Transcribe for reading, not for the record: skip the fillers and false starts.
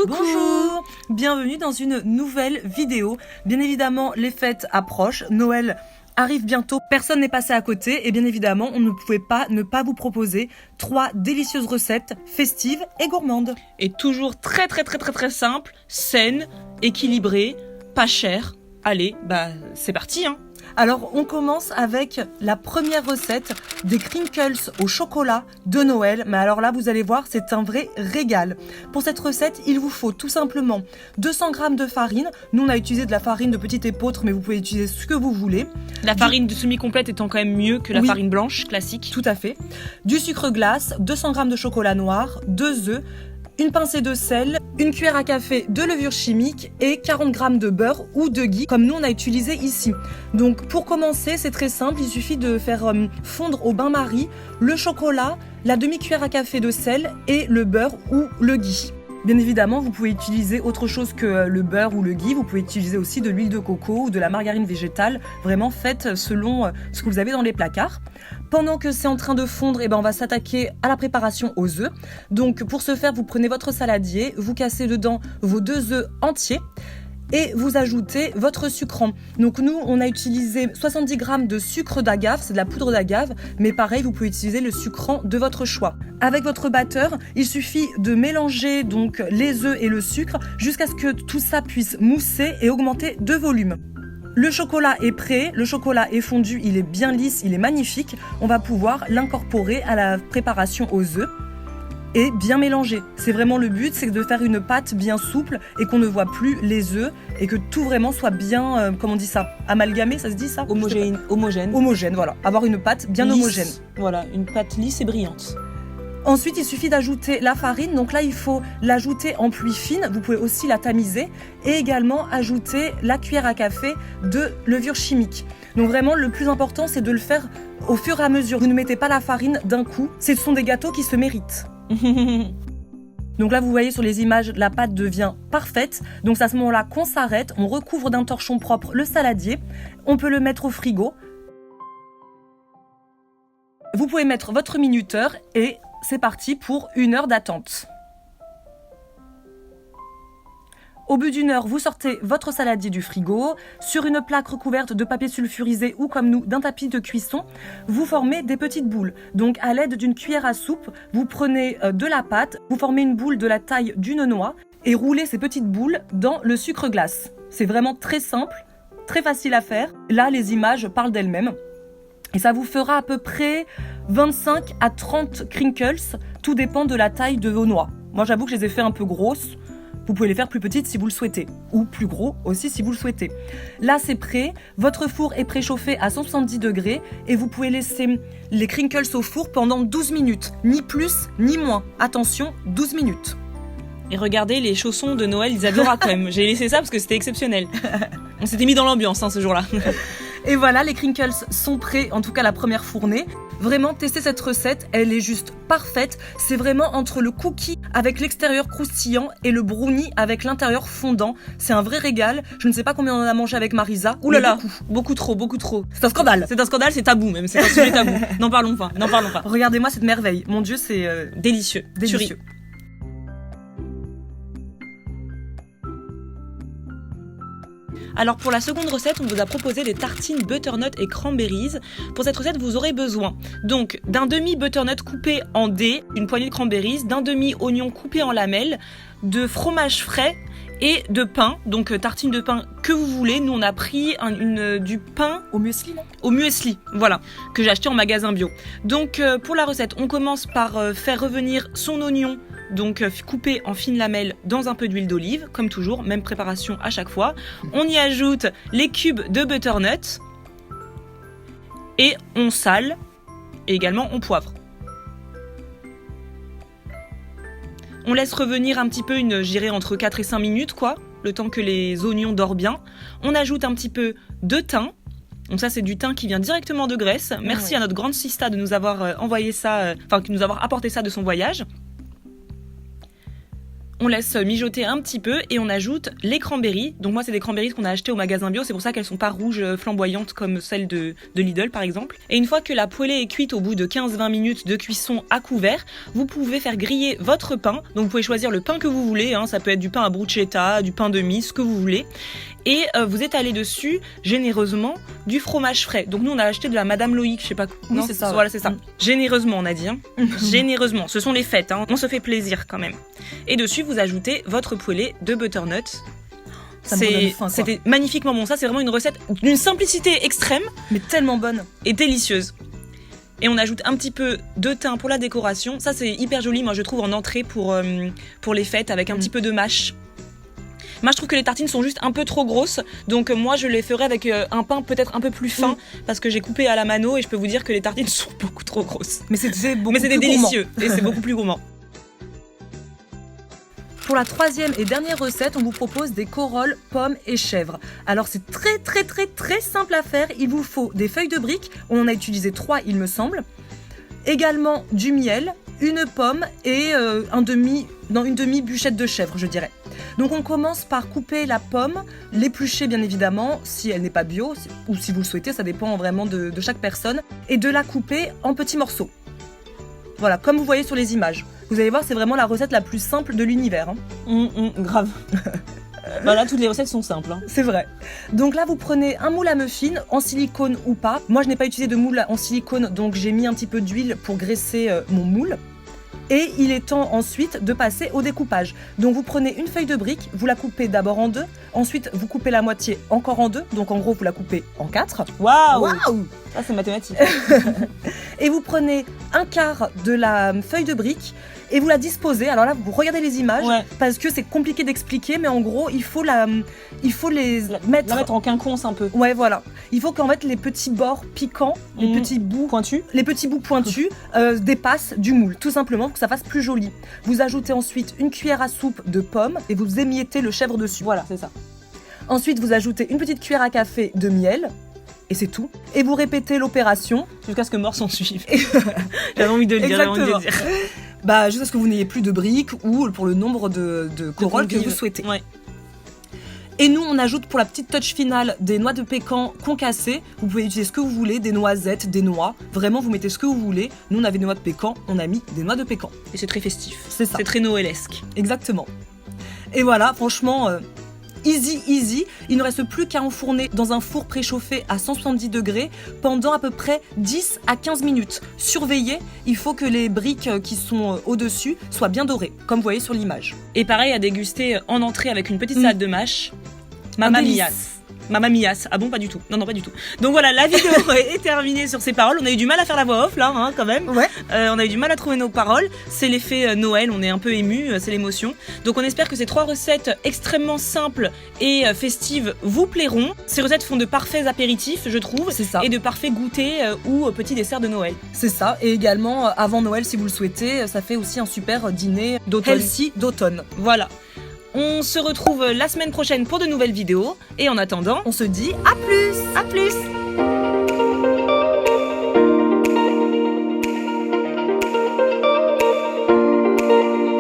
Bonjour, bienvenue dans une nouvelle vidéo. Bien évidemment, les fêtes approchent, Noël arrive bientôt, personne n'est passé à côté et bien évidemment, on ne pouvait pas ne pas vous proposer 3 délicieuses recettes festives et gourmandes. Et toujours très simple, saine, équilibrée, pas chère. Allez, c'est parti hein. Alors, on commence avec la première recette des crinkles au chocolat de Noël. Mais alors là, vous allez voir, c'est un vrai régal. Pour cette recette, il vous faut tout simplement 200 g de farine. Nous, on a utilisé de la farine de petite épeautre, mais vous pouvez utiliser ce que vous voulez. La farine de semi-complète étant quand même mieux que la farine blanche classique. Tout à fait. Du sucre glace, 200 g de chocolat noir, 2 œufs, une pincée de sel, une cuillère à café de levure chimique et 40 g de beurre ou de ghee comme nous on a utilisé ici. Donc pour commencer, c'est très simple, il suffit de faire fondre au bain-marie le chocolat, la demi-cuillère à café de sel et le beurre ou le ghee. Bien évidemment, vous pouvez utiliser autre chose que le beurre ou le ghee, vous pouvez utiliser aussi de l'huile de coco ou de la margarine végétale, vraiment faites selon ce que vous avez dans les placards. Pendant que c'est en train de fondre, on va s'attaquer à la préparation aux œufs. Donc pour ce faire, vous prenez votre saladier, vous cassez dedans vos 2 œufs entiers et vous ajoutez votre sucrant. Donc nous, on a utilisé 70 g de sucre d'agave, c'est de la poudre d'agave, mais pareil, vous pouvez utiliser le sucrant de votre choix. Avec votre batteur, il suffit de mélanger donc les œufs et le sucre jusqu'à ce que tout ça puisse mousser et augmenter de volume. Le chocolat est prêt, le chocolat est fondu, il est bien lisse, il est magnifique. On va pouvoir l'incorporer à la préparation aux œufs et bien mélanger. C'est vraiment le but, c'est de faire une pâte bien souple et qu'on ne voit plus les œufs et que tout vraiment soit bien, comment on dit ça, amalgamé, ça se dit ça ? Homogène. Homogène, voilà. Avoir une pâte bien lisse, homogène. Voilà, une pâte lisse et brillante. Ensuite, il suffit d'ajouter la farine. Donc là, il faut l'ajouter en pluie fine. Vous pouvez aussi la tamiser et également ajouter la cuillère à café de levure chimique. Donc vraiment, le plus important, c'est de le faire au fur et à mesure. Vous ne mettez pas la farine d'un coup. Ce sont des gâteaux qui se méritent. Donc là, vous voyez sur les images, la pâte devient parfaite. Donc c'est à ce moment-là qu'on s'arrête. On recouvre d'un torchon propre le saladier. On peut le mettre au frigo. Vous pouvez mettre votre minuteur et c'est parti pour 1 heure d'attente. Au bout d'1 heure, vous sortez votre saladier du frigo. Sur une plaque recouverte de papier sulfurisé ou comme nous, d'un tapis de cuisson, vous formez des petites boules. Donc à l'aide d'une cuillère à soupe, vous prenez de la pâte, vous formez une boule de la taille d'une noix et roulez ces petites boules dans le sucre glace. C'est vraiment très simple, très facile à faire. Là, les images parlent d'elles-mêmes. Et ça vous fera à peu près 25 à 30 crinkles, tout dépend de la taille de vos noix. Moi j'avoue que je les ai fait un peu grosses, vous pouvez les faire plus petites si vous le souhaitez, ou plus gros aussi si vous le souhaitez. Là c'est prêt, votre four est préchauffé à 170 degrés et vous pouvez laisser les crinkles au four pendant 12 minutes, ni plus ni moins. Attention, 12 minutes. Et regardez, les chaussons de Noël, ils adorent quand même. J'ai laissé ça parce que c'était exceptionnel. On s'était mis dans l'ambiance ce jour-là. Et voilà, les crinkles sont prêts, en tout cas la première fournée. Vraiment, testez cette recette, elle est juste parfaite. C'est vraiment entre le cookie avec l'extérieur croustillant et le brownie avec l'intérieur fondant. C'est un vrai régal. Je ne sais pas combien on en a mangé avec Marisa. Ouh là là, beaucoup trop. C'est un scandale. C'est un scandale, c'est tabou même, c'est un sujet tabou. N'en parlons pas. Regardez-moi cette merveille. Mon Dieu, c'est délicieux. Délicieux. Alors pour la seconde recette, on vous a proposé des tartines butternut et cranberries. Pour cette recette, vous aurez besoin donc d'un demi butternut coupé en dés, une poignée de cranberries, d'un demi oignon coupé en lamelles, de fromage frais et de pain, donc tartine de pain que vous voulez. Nous on a pris du pain au muesli, non ? Au muesli, voilà, que j'ai acheté en magasin bio. Donc pour la recette, on commence par faire revenir son oignon, donc coupé en fines lamelles dans un peu d'huile d'olive, comme toujours, même préparation à chaque fois. On y ajoute les cubes de butternut et on sale et également on poivre. On laisse revenir un petit peu, je dirais entre 4 et 5 minutes, le temps que les oignons dorent bien. On ajoute un petit peu de thym. Donc ça, c'est du thym qui vient directement de Grèce. Merci à notre grande Sista de nous avoir envoyé ça, de nous avoir apporté ça de son voyage. On laisse mijoter un petit peu et on ajoute les cranberries. Donc moi c'est des cranberries qu'on a achetées au magasin bio, c'est pour ça qu'elles sont pas rouges flamboyantes comme celles de Lidl par exemple. Et une fois que la poêlée est cuite au bout de 15-20 minutes de cuisson à couvert, vous pouvez faire griller votre pain. Donc vous pouvez choisir le pain que vous voulez, hein. Ça peut être du pain à bruschetta, du pain de mie, ce que vous voulez. Et vous étalez dessus généreusement du fromage frais. Donc nous on a acheté de la Madame Loïc, je sais pas. Oui, c'est ça. Voilà, c'est ça. Généreusement on a dit. Hein. Généreusement, ce sont les fêtes, hein. On se fait plaisir quand même. Et dessus vous ajoutez votre poêlée de butternut. C'était magnifiquement bon. Ça c'est vraiment une recette d'une simplicité extrême, mais tellement bonne et délicieuse. Et on ajoute un petit peu de thym pour la décoration. Ça c'est hyper joli, moi je trouve en entrée pour les fêtes avec un petit peu de mâche. Moi je trouve que les tartines sont juste un peu trop grosses, donc moi je les ferai avec un pain peut-être un peu plus fin, parce que j'ai coupé à la mano et je peux vous dire que les tartines sont beaucoup trop grosses. Mais c'est délicieux et c'est beaucoup plus gourmand. Pour la troisième et dernière recette, on vous propose des corolles, pommes et chèvres. Alors c'est très simple à faire. Il vous faut des feuilles de briques, on en a utilisé 3 il me semble. Également du miel, une pomme et une demi-bûchette de chèvre je dirais. Donc on commence par couper la pomme, l'éplucher bien évidemment si elle n'est pas bio ou si vous le souhaitez, ça dépend vraiment de chaque personne, et de la couper en petits morceaux. Voilà, comme vous voyez sur les images. Vous allez voir, c'est vraiment la recette la plus simple de l'univers. Grave. Là, toutes les recettes sont simples. Hein. C'est vrai. Donc là, vous prenez un moule à muffins, en silicone ou pas. Moi, je n'ai pas utilisé de moule en silicone, donc j'ai mis un petit peu d'huile pour graisser mon moule. Et il est temps ensuite de passer au découpage. Donc vous prenez une feuille de brique, vous la coupez d'abord en 2, ensuite vous coupez la moitié encore en 2, donc en gros vous la coupez en 4. Waouh. Ça c'est mathématique. Et vous prenez un quart de la feuille de brique et vous la disposez. Alors là, vous regardez les images, parce que c'est compliqué d'expliquer, mais en gros, il faut la mettre en quinconce un peu. Ouais, voilà. Il faut qu'en fait les petits bords piquants, les petits bouts pointus, dépassent du moule, tout simplement pour que ça fasse plus joli. Vous ajoutez ensuite une cuillère à soupe de pommes et vous émiettez le chèvre dessus. Voilà, c'est ça. Ensuite, vous ajoutez une petite cuillère à café de miel. Et c'est tout. Et vous répétez l'opération. Jusqu'à ce que mort s'en suive. J'avais envie de le dire. Jusqu'à ce que vous n'ayez plus de briques ou pour le nombre de corolles que vous souhaitez. Ouais. Et nous, on ajoute pour la petite touch finale des noix de pécan concassées. Vous pouvez utiliser ce que vous voulez, des noisettes, des noix. Vraiment, vous mettez ce que vous voulez. Nous, on avait des noix de pécan, on a mis des noix de pécan. Et c'est très festif. C'est ça. C'est très noëlesque. Exactement. Et voilà, franchement... easy, il ne reste plus qu'à enfourner dans un four préchauffé à 170 degrés pendant à peu près 10 à 15 minutes. Surveillez, il faut que les briques qui sont au-dessus soient bien dorées, comme vous voyez sur l'image. Et pareil à déguster en entrée avec une petite salade de mâche. Mamma mias. Ah bon, pas du tout. Non, pas du tout. Donc voilà, la vidéo est terminée sur ces paroles. On a eu du mal à faire la voix off là, hein, quand même. Ouais. On a eu du mal à trouver nos paroles. C'est l'effet Noël, on est un peu ému, c'est l'émotion. Donc on espère que ces 3 recettes extrêmement simples et festives vous plairont. Ces recettes font de parfaits apéritifs, je trouve. C'est ça. Et de parfaits goûters ou petits desserts de Noël. C'est ça. Et également, avant Noël, si vous le souhaitez, ça fait aussi un super dîner healthy d'automne. Voilà. On se retrouve la semaine prochaine pour de nouvelles vidéos. Et en attendant, on se dit à plus. À plus.